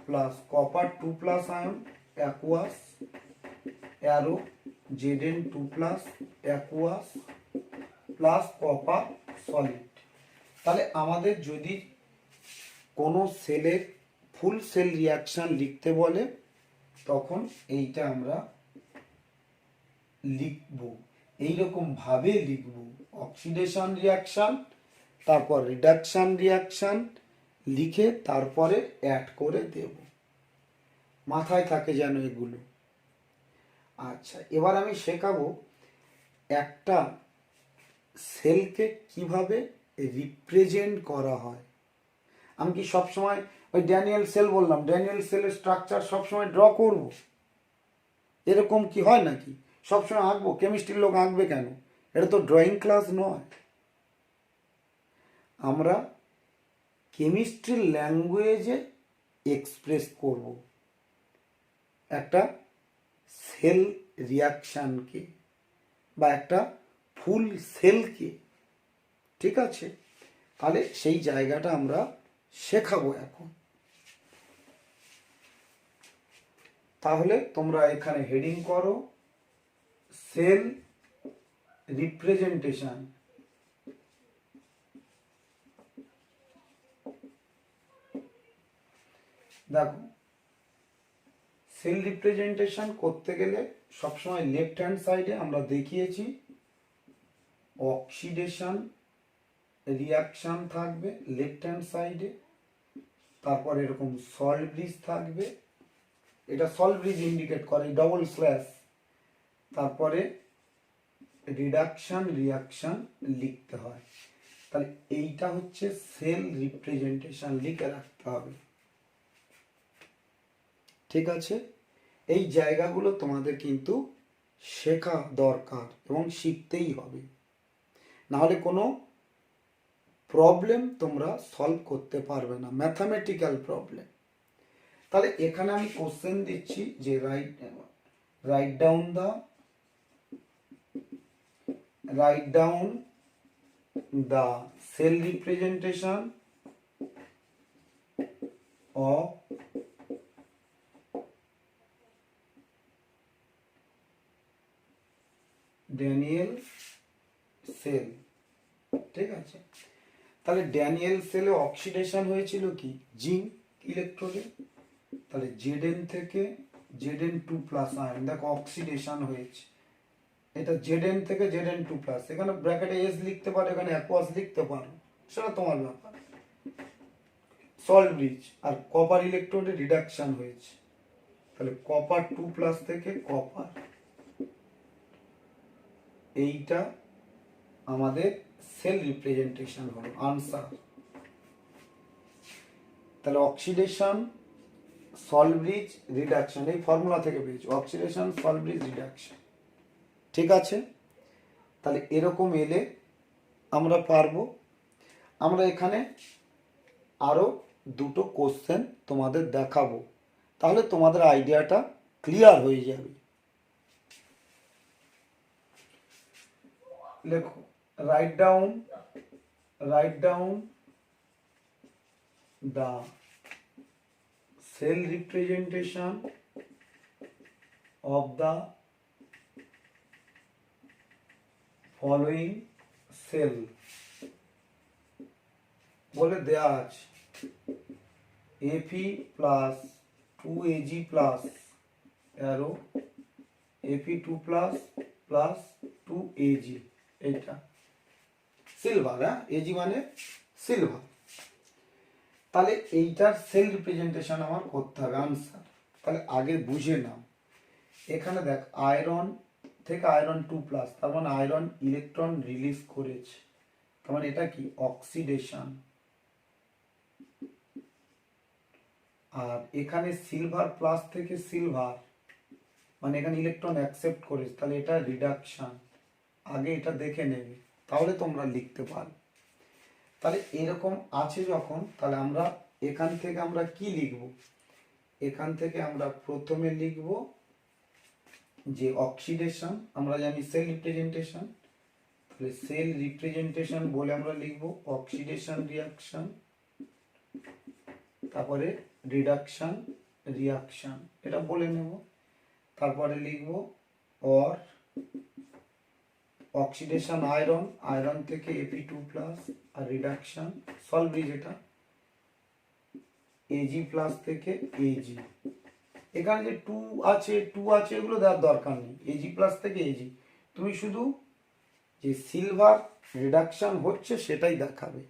plus copper 2 plus ion aqueous arrow Zn2 plus aqueous plus copper solid. তাহলে আমাদের যদি কোনো সেলের ফুল সেল রিয়াকশন লিখতে বলে তখন এইটা আমরা লিখব, এইরকম ভাবে লিখব, অক্সিডেশন রিয়াকশন তারপর রিডাকশন রিয়াকশন লিখে তারপরে অ্যাড করে দেব। মাথায় থাকে যেন এগুলো। আচ্ছা, এবার আমি শেখাবো একটা সেলকে কিভাবে রিপ্রেজেন্ট করা হয়। আমি কি সবসময় ওই ড্যানিয়েল সেল বললাম, ড্যানিয়েল সেলের স্ট্রাকচার সবসময় ড্র করব? এরকম কি হয় নাকি? সবসময় আঁকবো? কেমিস্ট্রির লোক আঁকবে কেন? এটা তো ড্রয়িং ক্লাস নয়। আমরা কেমিস্ট্রির ল্যাঙ্গুয়েজে এক্সপ্রেস করব একটা সেল রিয়াকশানকে বা একটা ফুল সেলকে। ঠিক আছে, তাহলে সেই জায়গাটা আমরা শেখাবো এখন। তাহলে তোমরা এখানে হেডিং করো সেল রিপ্রেজেন্টেশন। দেখো, সেল রিপ্রেজেন্টেশন করতে গেলে সবসময় লেফট হ্যান্ড সাইডে আমরা দেখিয়েছি অক্সিডেশন রিয়াকশন থাকবে লেফট হ্যান্ড সাইডে, তারপর এরকম সল্ট ব্রিজ থাকবে, এটা সল্ট ব্রিজ ইন্ডিকেট করে ডবল স্ল্যাশ, তারপরে রিডাকশন রিয়াকশন লিখতে হয়। তাহলে এইটা হচ্ছে সেল রিপ্রেজেন্টেশন, লিখে রাখতে হবে। ঠিক আছে, এই জায়গাগুলো তোমাদের কিন্তু শেখা দরকার এবং শিখতেই হবে, নাহলে কোনো প্রবলেম তোমরা সলভ করতে পারবে না, ম্যাথামেটিক্যাল প্রবলেম। তাহলে এখানে আমি কোশ্চেন দিচ্ছি যে write down the cell representation of Daniell cell. ঠিক আছে, তাহলে ড্যানিয়েল সেলে অক্সিডেশন হয়েছিল কি জিঙ্ক ইলেকট্রনে, তাহলে Zn থেকে Zn2 প্লাস আয়ন, দেখো অক্সিডেশন হয়েছে, এটা Zn থেকে Zn2 প্লাস, এখানে ব্র্যাকেটে এস লিখতে পারো, এখানে অ্যাকোয়াস লিখতে পারো, সেটা তোমার ব্যাপার। সল্ট ব্রিজ আর কপার ইলেকট্রনের রিডাকশন হয়েছে, তাহলে কপার 2 প্লাস থেকে কপার, এইটা আমাদের সেল রিপ্রেজেন্টেশন হলো আনসার। তাহলে অক্সিডেশন, সল্ট ব্রিজ, রিডাকশন, এই ফর্মুলা থেকে পেয়েছি অক্সিডেশন, সল্ট ব্রিজ, রিডাকশন। ঠিক আছে, তাহলে এরকম এলে আমরা পারবো। আমরা এখানে আরো দুটো কোশ্চেন তোমাদের দেখাবো, তাহলে তোমাদের আইডিয়াটা ক্লিয়ার হয়ে যাবে। লেখো, right down the cell representation of the following cell বলে দেয়া আছে। Fe plus 2Ag plus arrow Fe2 plus plus 2Ag, এটা সিলভার, হ্যাঁ, Ag মানে সিলভার। তাহলে এইটার সেল রিপ্রেজেন্টেশন আমার করতে হবে আনসার। তাহলে আগে বুঝে নাও, এখানে দেখ আয়রন থেকে আয়রন 2 প্লাস, তার মানে আয়রন ইলেকট্রন রিলিজ করেছে, তার মানে এটা কি অক্সিডেশন। আর এখানে সিলভার প্লাস থেকে সিলভার, মানে এখানে ইলেকট্রন অ্যাকসেপ্ট করেছে, তাহলে এটা রিডাকশন। আগে এটা দেখে নেবে, তাহলে তোমরা লিখতে পারো। তাহলে এরকম আছে যখন, তাহলে আমরা এখান থেকে আমরা কি লিখব, এখান থেকে আমরা প্রথমে লিখব যে অক্সিডেশন, আমরা জানি সেল রিপ্রেজেন্টেশন, তাহলে সেল রিপ্রেজেন্টেশন বলে আমরা লিখব অক্সিডেশন রিয়াকশন, তারপরে রিডাকশন রিয়াকশন, এটা বলে নেব। তারপরে লিখব অর অক্সিডেশন আয়রন, আয়রন থেকে Fe2 প্লাস, আর রিডাকশন সল্ট ব্রিজ, এটা Ag প্লাস থেকে Ag। এখানে যে 2 আছে এগুলো দেওয়ার দরকার নেই, Ag প্লাস থেকে Ag, তুমি শুধু যে সিলভার রিডাকশন হচ্ছে সেটাই দেখাবে।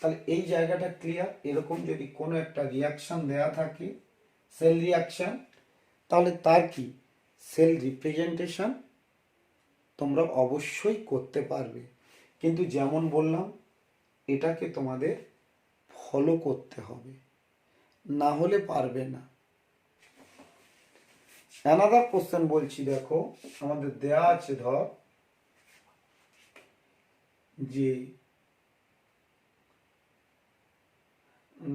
তাহলে এই জায়গাটা ক্লিয়ার। এরকম যদি কোনো একটা রিয়াকশন দেয়া থাকে সেল রিয়াকশন, তাহলে তার কি সেল রিপ্রেজেন্টেশন তোমরা অবশ্যই করতে পারবে, কিন্তু যেমন বললাম এটাকে তোমাদের ফলো করতে হবে, না হলে পারবে না। অ্যানাদার কোশ্চেন বলছি, দেখো আমাদের দেয়া আছে, ধর যে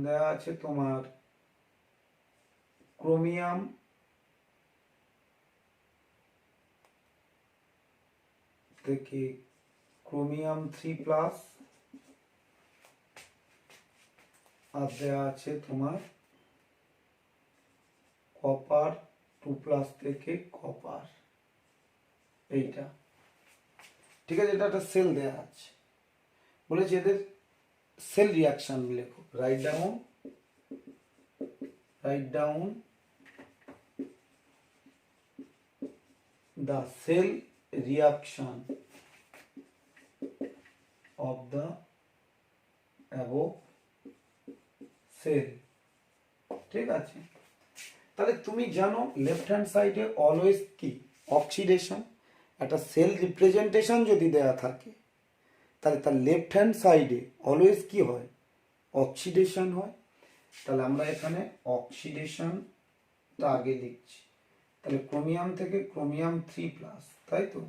দেয়া আছে তোমার ক্রোমিয়াম থেকে ক্রোমিয়াম 3 প্লাস, আর দেয়া আছে তোমার কপার 2 প্লাস থেকে কপার, এইটা ঠিক আছে। এটা একটা সেল দেয়া আছে, বলেছে এদের সেল রিয়াকশন লেখো। Right down the cell reaction of the above cell, ঠিক আছে। তাহলে তুমি জানো লেফট হ্যান্ড সাইডে অলওয়েজ কি অক্সিডেশন, একটা সেল রিপ্রেজেন্টেশন যদি দেয়া থাকে তাহলে তার লেফট হ্যান্ড সাইডে অলওয়েজ কি হয় অক্সিডেশন হয়। তাহলে আমরা এখানে অক্সিডেশনটা আগে লিখছি, তাহলে ক্রোমিয়াম থেকে ক্রোমিয়াম 3 প্লাস, তাই তো।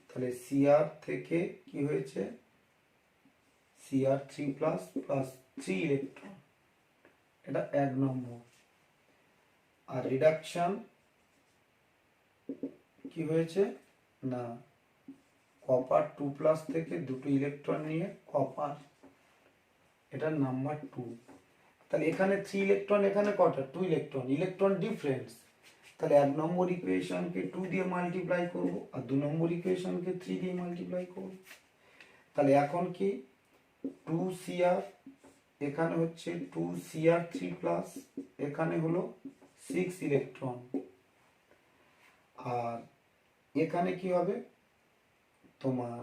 তাহলে Cr থেকে কি হয়েছে Cr3 প্লাস প্লাস 3 ইলেকট্রন, এটা 1 নম্বর। আর রিডাকশন কি হয়েছে না কপার 2 প্লাস থেকে দুটো ইলেকট্রন নিয়ে কপার, এটা নাম্বার 2। তাহলে এখানে 3 ইলেকট্রন, এখানে কটা 2 ইলেকট্রন, ইলেকট্রন ডিফারেন্স, তাহলে 1 নম্বর ইকুয়েশনকে 2 দিয়ে মাল্টিপ্লাই করব, আর 2 নম্বর ইকুয়েশনকে 3 দিয়ে মাল্টিপ্লাই করব। তাহলে এখন কি 2Cr, এখানে হচ্ছে 2Cr3 প্লাস, এখানে হলো 6 ইলেকট্রন, আর এখানে কি হবে তোমার,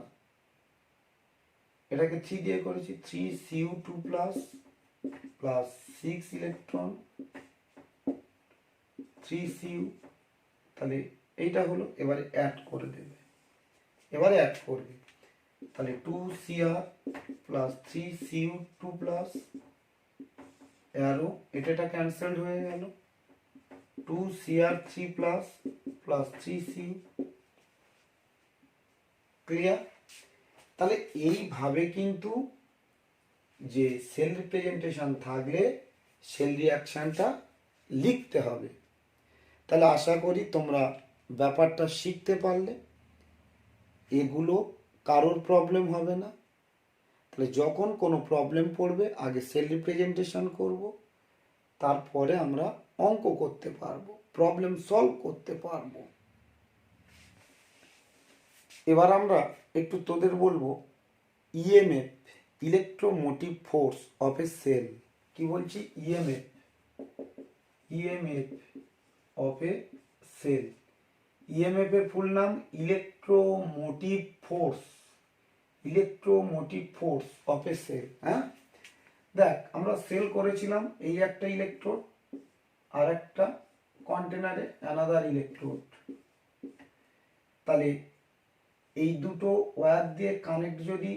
এটাকে 3 দিয়ে করেছি, 3Cu2 plus plus 6 electron 3Cu, তাহলে এইটা হলো। এবারে অ্যাড করে দেবে, এবারে অ্যাড করবে, তাহলে 2Cr plus 3Cu2 plus arrow এটা ক্যান্সেল হয়ে গেল, 2Cr3 plus plus 3Cu। Clear? তাহলে এইভাবে কিন্তু যে সেল রিপ্রেজেন্টেশন থাকলে সেল রিয়াকশনটা লিখতে হবে। তাহলে আশা করি তোমরা ব্যাপারটা শিখতে পারলে, এগুলো কারোর প্রবলেম হবে না। তাহলে যখন কোনো প্রবলেম পড়বে আগে সেল রিপ্রেজেন্টেশন করব, তারপরে আমরা অঙ্ক করতে পারবো, প্রবলেম সলভ করতে পারবো। এবার আমরা একটু তোদের বলবো EMF, electromotive force of a cell. কি বলছি? EMF, EMF of a cell. EMF এর ফুল নাম electromotive force, electromotive force of a cell. হ্যাঁ, দেখ আমরা সেল করেছিলাম, এই একটা ইলেকট্রোড আর একটা কন্টেনারে অ্যানাদার ইলেকট্রোড। তাহলে এই দুটো ওয়্যার দিয়ে কানেক্ট যদি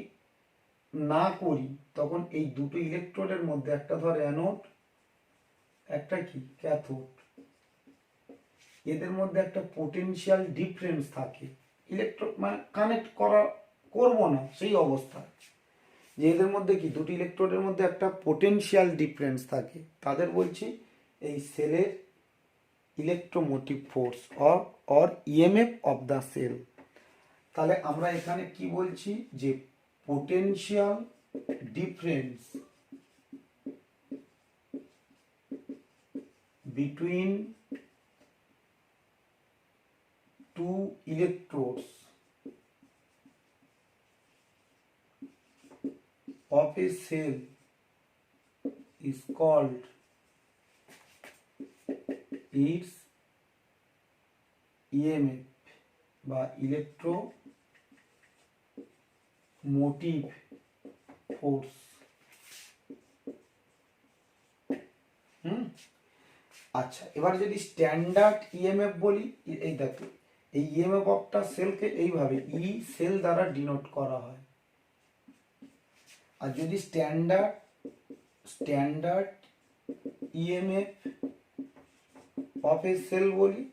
না করি, তখন এই দুটো ইলেকট্রোডের মধ্যে একটা ধর অ্যানোড, একটা কি ক্যাথোড, এদের মধ্যে একটা পোটেনশিয়াল ডিফারেন্স থাকে। ইলেকট্রোড মানে কানেক্ট করবো না সেই অবস্থা, যে এদের মধ্যে কি দুটি ইলেকট্রোডের মধ্যে একটা পোটেনশিয়াল ডিফারেন্স থাকে, তাদের বলছি এই সেলের electromotive force or EMF of the cell. তাহলে আমরা এখানে কি বলছি, যে potential difference between two electrodes of a cell is called its EMF বা ইলেকট্রোমোটিভ ফোর্স। আচ্ছা, এবার যদি স্ট্যান্ডার্ড ইএমএফ বলি, এই দেখো এই ইএমএফ অফটা সেলকে এইভাবে ই সেল দ্বারা ডিনোট করা হয়। আর যদি standard EMF of a cell বলি,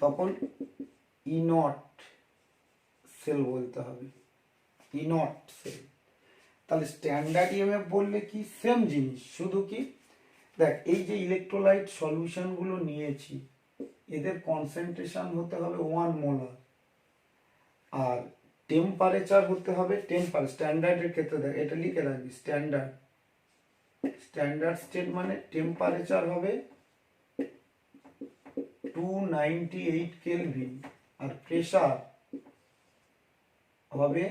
তখন ই নট সেল বলতে হবে, ই নট সেল। তাহলে স্ট্যান্ডার্ড ইএমএফ বললে কি সেম জিনিস, শুধু কি দেখ এই যে ইলেকট্রোলাইট সলিউশন গুলো নিয়েছি, এদের কনসেন্ট্রেশন হতে হবে 1 মোলার, আর টেম্পারেচার হতে হবে স্ট্যান্ডার্ডের ক্ষেত্রে দেখ এটা লিখে রাখবি, স্ট্যান্ডার্ড স্টেট মানে টেম্পারেচার হবে 298 কেলভিন আর প্রেসার হবে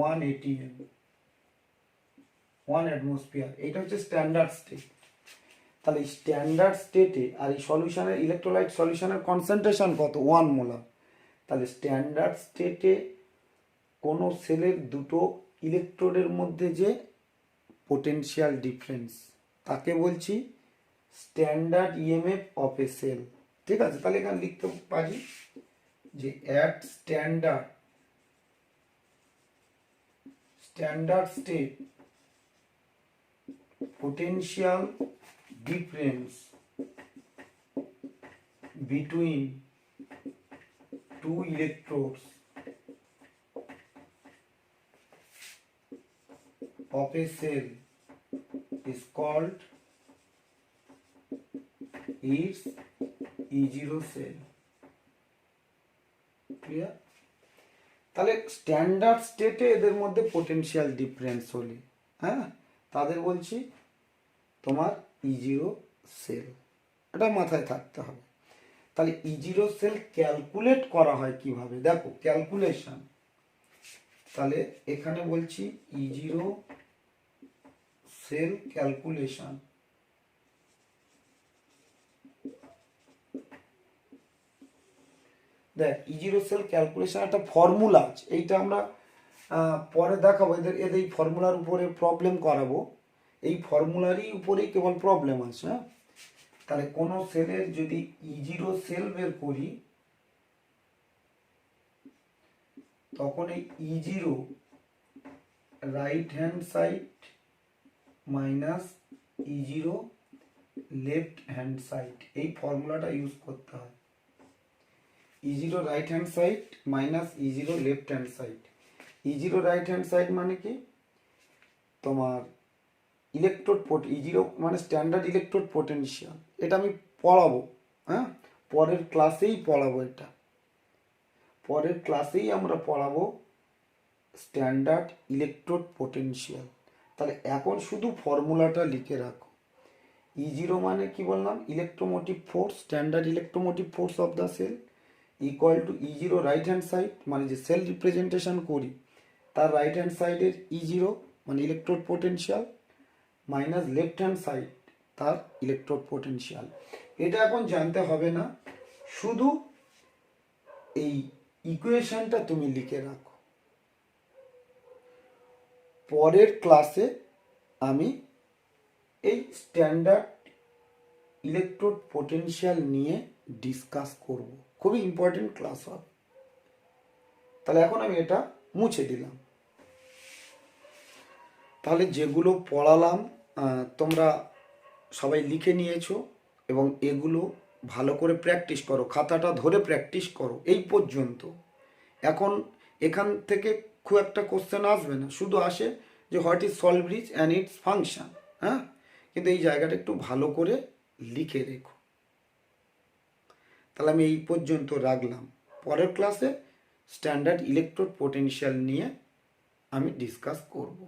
1 atm, 1 অ্যাটমসফিয়ার। এটা হচ্ছে স্ট্যান্ডার্ড স্টেট। তাহলে স্ট্যান্ডার্ড স্টেটে আর এই সলিউশনের ইলেকট্রোলাইট সলিউশনের কনসেন্ট্রেশন কত? 1 মোলার। তাহলে স্ট্যান্ডার্ড স্টেটে কোনো সেলের দুটো ইলেকট্রোডের মধ্যে যে পোটেনশিয়াল ডিফারেন্স, তাকে বলছি standard EMF of a cell. ঠিক আছে, তাহলে এখানে লিখতে পারি যে at standard state potential difference between two electrodes of a cell is called its E0 cell. Clear? তাহলে স্ট্যান্ডার্ড স্টেটে এদের মধ্যে পোটেনশিয়াল ডিফারেন্স হলে, হ্যাঁ, তাদের বলছি তোমার E0 সেল। এটা মাথায় থাকতে হবে। তাহলে E0 সেল ক্যালকুলেট করা হয় কিভাবে, দেখো ক্যালকুলেশন। তাহলে এখানে বলছি E0 সেল ক্যালকুলেশন। দেখ E0 সেল ক্যালকুলেশন একটা ফর্মুলা আছে, এইটা আমরা পরে দেখাবো, এদের এই ফর্মুলার উপরে প্রবলেম করাবো, এই ফর্মুলারই উপরেই কেবল প্রবলেম আছে। হ্যাঁ, তাহলে কোনো সেলের যদি E0 সেল বের করি, তখন এই E0 right hand side minus E0 left hand side, এই ফর্মুলাটা ইউজ করতে হয়। E0 right hand side minus E0 left hand side. E0 right hand side মানে কি, তোমার ইলেকট্রোড E0 মানে স্ট্যান্ডার্ড ইলেকট্রোড পোটেনশিয়াল, এটা আমি পড়াবো। হ্যাঁ, পরের ক্লাসেই পড়াবো, এটা পরের ক্লাসেই আমরা পড়াবো স্ট্যান্ডার্ড ইলেকট্রোড পোটেনশিয়াল। তাহলে এখন শুধু ফর্মুলাটা লিখে রাখো। E0 মানে কি বললাম, electromotive force, standard electromotive force of the sell equal to E0 right hand side মানে যে সেল রিপ্রেজেন্টেশন করি তার রাইট হ্যান্ড সাইডের E0 মানে electrode potential minus left hand side তার ইলেকট্রোড পোটেনশিয়াল। এটা এখন জানতে হবে না, শুধু এই ইকুয়েশনটা তুমি লিখে রাখো। পরের ক্লাসে আমি এই স্ট্যান্ডার্ড ইলেকট্রোড পোটেনশিয়াল নিয়ে ডিসকাস করব, খুবই ইম্পর্টেন্ট ক্লাস হবে। তাহলে এখন আমি এটা মুছে দিলাম। তাহলে যেগুলো পড়ালাম তোমরা সবাই লিখে নিয়েছো, এবং এগুলো ভালো করে প্র্যাকটিস করো, খাতাটা ধরে প্র্যাকটিস করো এই পর্যন্ত। এখন এখান থেকে খুব একটা কোশ্চেন আসবে না, শুধু আসে যে what is solve bridge and it's function. হ্যাঁ, কিন্তু এই জায়গাটা একটু ভালো করে লিখে রেখো। তাহলে আমি এই পর্যন্ত রাখলাম, পরের ক্লাসে স্ট্যান্ডার্ড ইলেকট্রোড পোটেনশিয়াল নিয়ে আমি ডিসকাস করব।